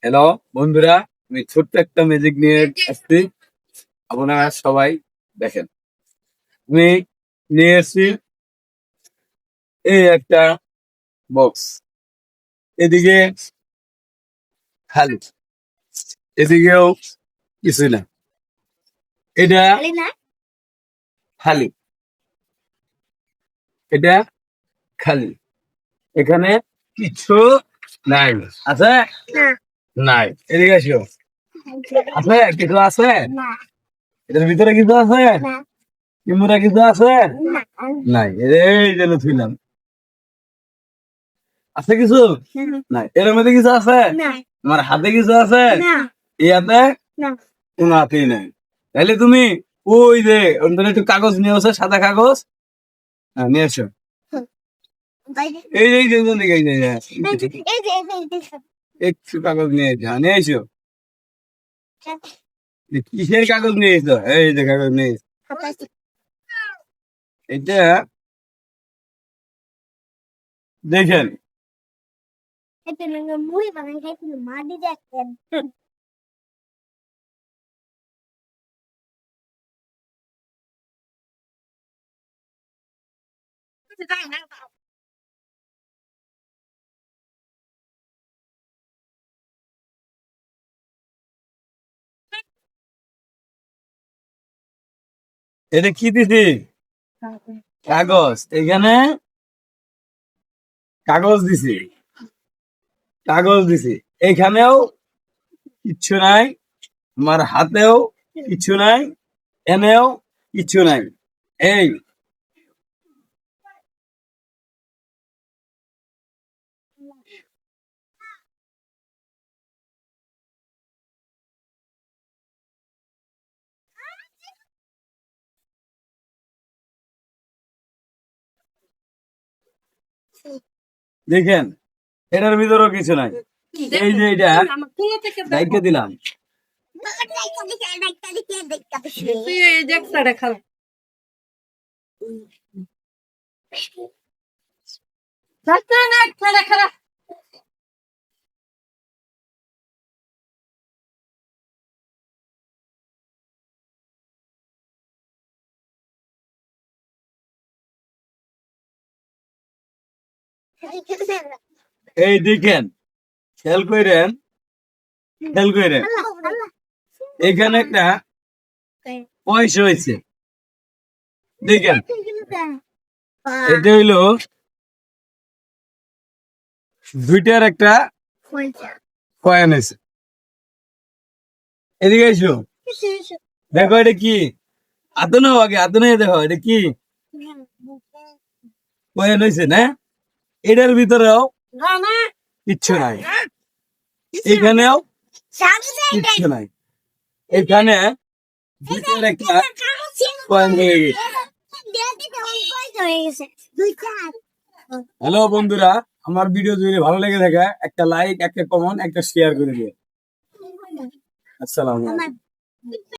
Hello বন্ধুরা, আমি ছোট্ট একটা ম্যাজিক নিয়ে আসছি। আপনারা সবাই দেখেন। আমি নিয়ে এসছি এই একটা বক্স। এদিকে খালি, এদিকেও কিছু না। এটা খালি, এটা খালি। এখানে কিছু নাই। আছে? নাই। এদিকে আসো। আছে? কিছু আছে? এটার ভিতরে কিছু আছে? কিমুরা কিছু আছে? নাই। এই যে থুইলাম। আছে কিছু? নাই। এর মধ্যে কিছু আছে? আমার হাতে কিছু আছে? ইয়াতে কোনো হাতেই নাই। তাইলে তুমি ওই যে ওখানে একটু কাগজ নিয়ে আসো, সাদা কাগজ। হ্যাঁ, নিয়ে এসো। এই যে দিকে এই যে একটু কাগজ নিয়ে এসো। হ্যাঁ, নিয়ে এসো। কিসের কাগজ নিয়ে এসো? এই যে কাগজ নিয়ে এসো। এটা দেখেন। এটা কি দিছি? কাগজ। এখানে কাগজ দিছি, কাগজ দিছি। এখানেও কিচ্ছু নাই, আমার হাতেও কিছু নাই, এনেও কিছু নাই। এই দেখেন, এটার ভিতরেও কিছু নাই। এই যে এটা দায়িত্ব দিলাম। এই দেখেন, খেয়াল করেন, খেয়াল করেন, এখানে একটা পয়সা হয়েছে। দেখেন, এটা হইলো দুইটার একটা কয়েন হয়েছে। এদিকে এসো, দেখো এটা কি। আতনো আগে আতনো দেখো এটা কি কয়েন হয়েছে না? এটার ভিতরেও কিচ্ছু নাই, এখানেও কিচ্ছু নাই। এখানে দুইটার একটা কয়েন হয়ে গেছে। হ্যালো বন্ধুরা, আমার ভিডিও যদি ভালো লেগে থাকে একটা লাইক, একটা কমেন্ট, একটা শেয়ার করে দিও। আসসালামু আলাইকুম।